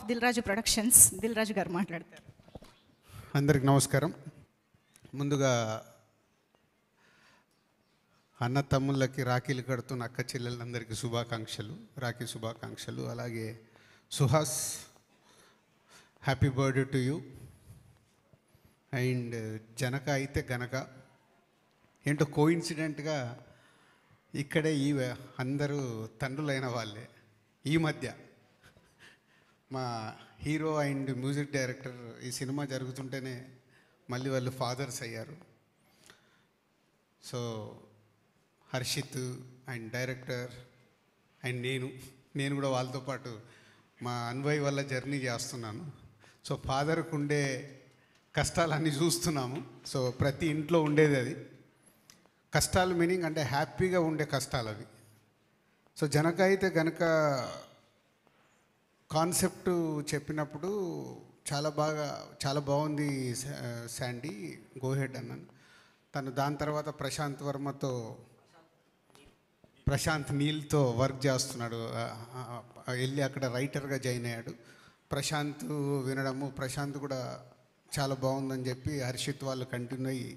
Dil Raju productions. Dil Raju గారు మాట్లాడతారు. అందరికి నమస్కారం. ముందుగా అన్న తమ్ముళ్ళకి రాఖీలు కడుతున్న అక్క చెల్లెలందరికీ శుభాకాంక్షలు, రాఖీ శుభాకాంక్షలు. అలాగే Suhas, happy birthday to you. And Janaka అయితే గనక ఏంటో కోఇన్సిడెంట్గా ఇక్కడే అందరూ తండ్రులైన వాళ్ళే. ఈ మధ్య మా హీరో అండ్ మ్యూజిక్ డైరెక్టర్ ఈ సినిమా జరుగుతుంటేనే మళ్ళీ వాళ్ళు ఫాదర్స్ అయ్యారు. So Harshit and director and నేను కూడా వాళ్ళతో పాటు మా అన్వయ్ వల్ల జర్నీ చేస్తున్నాను. సో ఫాదర్కు ఉండే కష్టాలన్నీ చూస్తున్నాము. సో ప్రతి ఇంట్లో ఉండేది అది. కష్టాలు మీనింగ్ అంటే హ్యాపీగా ఉండే కష్టాలు అవి. సో జనక అయితే గనక కాన్సెప్ట్ చెప్పినప్పుడు చాలా బాగుంది శాండీ, గో హెడ్ అన్నాను. తను దాని తర్వాత ప్రశాంత్ నీల్తో వర్క్ చేస్తున్నాడు. వెళ్ళి అక్కడ రైటర్గా జాయిన్ అయ్యాడు. ప్రశాంత్ వినడము, ప్రశాంత్ కూడా చాలా బాగుందని చెప్పి హర్షిత్ వాళ్ళు కంటిన్యూ అయ్యి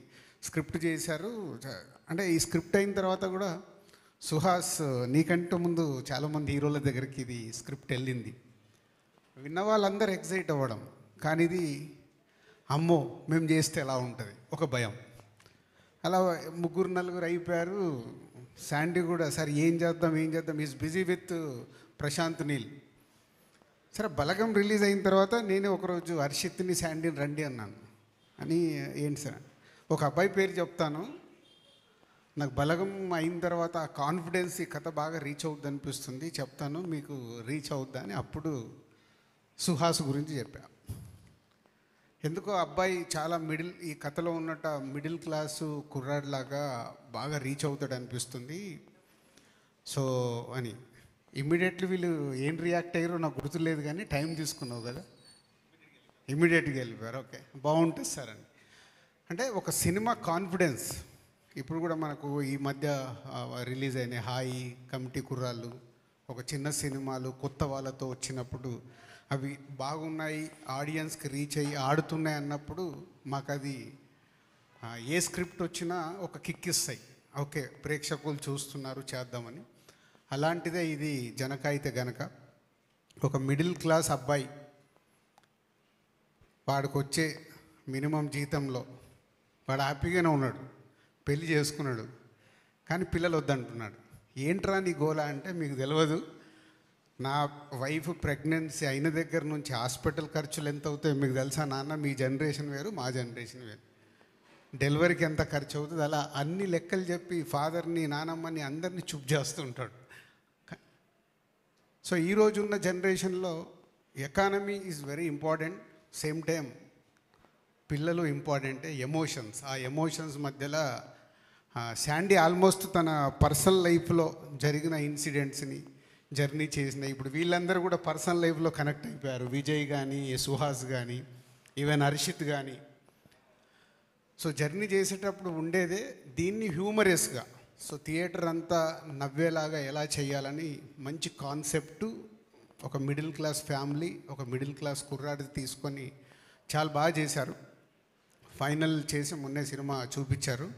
స్క్రిప్ట్ చేశారు. అంటే ఈ స్క్రిప్ట్ అయిన తర్వాత కూడా సుహాస్ నీకంటే ముందు చాలామంది హీరోల దగ్గరికి ఇది స్క్రిప్ట్ వెళ్ళింది. విన్న వాళ్ళందరూ ఎక్సైట్ అవ్వడం, కానీ ఇది అమ్మో మేము చేస్తే ఎలా ఉంటుంది ఒక భయం. అలా 3-4 అయిపోయారు. శాండీ కూడా సరే ఏం చేద్దాం is busy with Prashanth Neel. సరే బలగం రిలీజ్ అయిన తర్వాత నేనే ఒకరోజు హర్షిత్ని శాండీని రండి అన్నాను. అని ఏంటి సార్, ఒక అబ్బాయి పేరు చెప్తాను, నాకు బలగం అయిన తర్వాత ఆ కాన్ఫిడెన్స్ ఈ కథ బాగా రీచ్ అవుద్ది అనిపిస్తుంది, చెప్తాను మీకు రీచ్ అవుద్దా అని అప్పుడు సుహాస్ గురించి చెప్పా. ఎందుకో అబ్బాయి చాలా ఈ కథలో ఉన్నట్టు మిడిల్ క్లాసు కుర్రాడిలాగా బాగా రీచ్ అవుతాడు అనిపిస్తుంది. సో అని ఇమ్మీడియట్లీ వీళ్ళు ఏం రియాక్ట్ అయ్యారో నాకు గుర్తులేదు, కానీ టైం తీసుకున్నావు కదా, ఇమ్మీడియట్గా వెళ్ళిపోయారు. ఓకే బాగుంటుంది సార్ అని. అంటే ఒక సినిమా కాన్ఫిడెన్స్. ఇప్పుడు కూడా మనకు ఈ మధ్య రిలీజ్ అయిన హాయి, కమిటీ కుర్రాళ్ళు, ఒక చిన్న సినిమాలు కొత్త వాళ్ళతో వచ్చినప్పుడు అవి బాగున్నాయి, ఆడియన్స్కి రీచ్ అయ్యి ఆడుతున్నాయి అన్నప్పుడు మాకు అది ఏ స్క్రిప్ట్ వచ్చినా ఒక కిక్ ఇస్తాయి. ఓకే ప్రేక్షకులు చూస్తున్నారు చేద్దామని. అలాంటిదే ఇది జనక అయితే గనక. ఒక మిడిల్ క్లాస్ అబ్బాయి వాడికి వచ్చే మినిమం జీతంలో వాడు హ్యాపీగానే ఉన్నాడు, పెళ్లి చేసుకున్నాడు, కానీ పిల్లలు వద్దంటున్నాడు. ఏంట్రా నీ గోలా అంటే, మీకు తెలియదు నా వైఫ్ ప్రెగ్నెన్సీ అయిన దగ్గర నుంచి హాస్పిటల్ ఖర్చులు ఎంత అవుతాయో మీకు తెలుసా నాన్న? మీ జనరేషన్ వేరు, మా జనరేషన్ వేరు. డెలివరీకి ఎంత ఖర్చు అవుతుంది, అలా అన్ని లెక్కలు చెప్పి ఫాదర్ని, నానమ్మని అందరినీ చూప్ చేస్తూ ఉంటాడు. సో ఈరోజున్న జనరేషన్లో economy is very important, same time పిల్లలు ఇంపార్టెంటే, ఎమోషన్స్. ఆ ఎమోషన్స్ మధ్యలో శాండీ ఆల్మోస్ట్ తన పర్సనల్ లైఫ్లో జరిగిన ఇన్సిడెంట్స్ని జర్నీ చేసిన, ఇప్పుడు వీళ్ళందరూ కూడా పర్సనల్ లైఫ్లో కనెక్ట్ అయిపోయారు. విజయ్ కానీ, సుహాస్ కానీ, ఈవెన్ హర్షిత్ కానీ. సో జర్నీ చేసేటప్పుడు ఉండేదే దీన్ని హ్యూమరస్గా, సో థియేటర్ అంతా నవ్వేలాగా ఎలా చేయాలని మంచి కాన్సెప్టు, ఒక మిడిల్ క్లాస్ ఫ్యామిలీ, ఒక మిడిల్ క్లాస్ కుర్రాడి తీసుకొని చాలా బాగా చేశారు. ఫైనల్ చేసి మొన్నే సినిమా చూపించారు.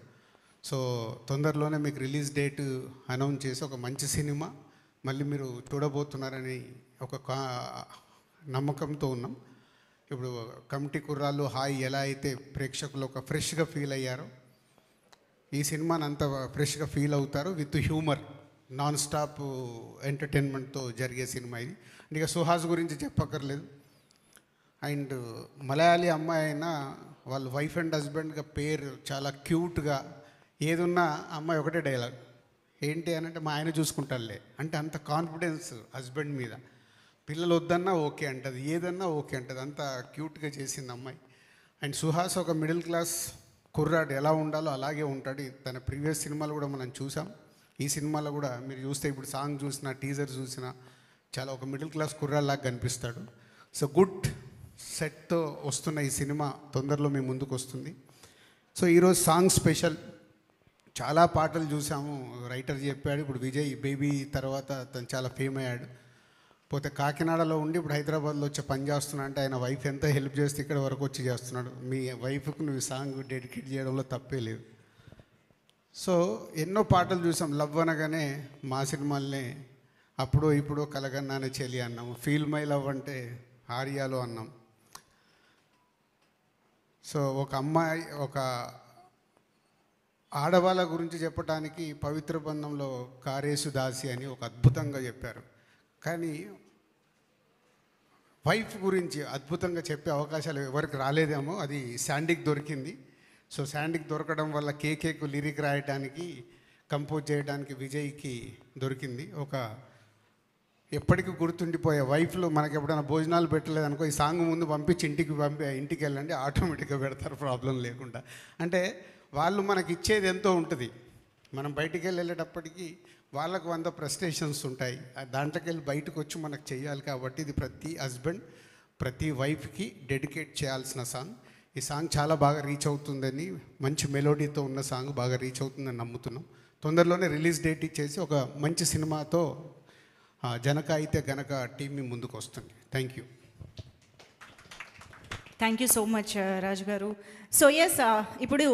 సో తొందరలోనే మీకు రిలీజ్ డేట్ అనౌన్స్ చేసి ఒక మంచి సినిమా మళ్ళీ మీరు చూడబోతున్నారని ఒక నమ్మకంతో ఉన్నాం. ఇప్పుడు కమిటీ కుర్రాళ్ళు హాయ్ ఎలా అయితే ప్రేక్షకులు ఒక ఫ్రెష్గా ఫీల్ అయ్యారో, ఈ సినిమాని అంత ఫ్రెష్గా ఫీల్ అవుతారు విత్ హ్యూమర్, నాన్ స్టాప్ ఎంటర్టైన్మెంట్తో జరిగే సినిమా ఇది. ఇక సుహాస్ గురించి చెప్పక్కర్లేదు. అండ్ మలయాళీ అమ్మాయి అయినా వాళ్ళ వైఫ్ అండ్ హస్బెండ్గా పేరు చాలా క్యూట్గా, ఏదున్నా అమ్మాయి ఒకటే డైలాగ్ ఏంటి అని అంటే, మా ఆయన చూసుకుంటారులే అంటే అంత కాన్ఫిడెన్స్ హస్బెండ్ మీద. పిల్లలు వద్దన్నా ఓకే అంటది, ఏదన్నా ఓకే అంటది, అంత క్యూట్గా చేసింది అమ్మాయి. అండ్ సుహాస్ ఒక మిడిల్ క్లాస్ కుర్రాడు ఎలా ఉండాలో అలాగే ఉంటాడు. తన ప్రీవియస్ సినిమాలు కూడా మనం చూసాం. ఈ సినిమాలో కూడా మీరు చూస్తే ఇప్పుడు సాంగ్ చూసినా, టీజర్ చూసినా చాలా ఒక మిడిల్ క్లాస్ కుర్రాడిలాగా కనిపిస్తాడు. సో గుడ్ సెట్తో వస్తున్న ఈ సినిమా తొందరలో మీ ముందుకు వస్తుంది. సో ఈరోజు సాంగ్ స్పెషల్. చాలా పాటలు చూసాము, రైటర్ చెప్పాడు. ఇప్పుడు విజయ్ బేబీ తర్వాత తను చాలా ఫేమ్ అయ్యాడు. పోతే కాకినాడలో ఉండి ఇప్పుడు హైదరాబాద్లో వచ్చి పని చేస్తున్నా అంటే ఆయన వైఫ్ ఎంత హెల్ప్ చేస్తే ఇక్కడ వరకు వచ్చి చేస్తున్నాడు. మీ వైఫ్కి నువ్వు ఈ సాంగ్ డెడికేట్ చేయడంలో తప్పే లేదు. సో ఎన్నో పాటలు చూసాం. లవ్ అనగానే మా సినిమాల్ని అప్పుడు ఇప్పుడు కలగన్నానే చెలి అన్నాం. ఫీల్ మై లవ్ అంటే ఆర్యాలో అన్నాం. సో ఒక అమ్మాయి, ఒక ఆడవాళ్ళ గురించి చెప్పడానికి పవిత్ర బంధంలో కారేసు దాసి అని ఒక అద్భుతంగా చెప్పారు. కానీ వైఫ్ గురించి అద్భుతంగా చెప్పే అవకాశాలు ఎవరికి రాలేదేమో, అది శాండీకి దొరికింది. సో శాండీకి దొరకడం వల్ల కేకేకు లిరిక్ రాయడానికి, కంపోజ్ చేయడానికి విజయ్కి దొరికింది. ఒక ఎప్పటికీ గుర్తుండిపోయే వైఫ్లో మనకి ఎప్పుడైనా భోజనాలు పెట్టలేదనుకో, ఈ సాంగ్ ముందు పంపించి ఇంటికి వెళ్ళండి, ఆటోమేటిక్గా పెడతారు ప్రాబ్లం లేకుండా. అంటే వాళ్ళు మనకి ఇచ్చేది ఎంతో ఉంటుంది. మనం బయటికి వెళ్ళేటప్పటికీ వాళ్ళకు 100 ఫ్రస్ట్రేషన్స్ ఉంటాయి. దాంట్లోకి వెళ్ళి బయటకు వచ్చి మనకు చేయాలి. కాబట్టి ఇది ప్రతి హస్బెండ్, ప్రతి వైఫ్కి డెడికేట్ చేయాల్సిన సాంగ్. ఈ సాంగ్ చాలా బాగా రీచ్ అవుతుందని, మంచి మెలోడీతో ఉన్న సాంగ్ బాగా రీచ్ అవుతుందని నమ్ముతున్నాం. తొందరలోనే రిలీజ్ డేట్ ఇచ్చేసి ఒక మంచి సినిమాతో జనక అయితే గనక టీం మీ ముందుకు వస్తుంది. Thank you. Thank you so much Raju garu. So yes, ఇప్పుడు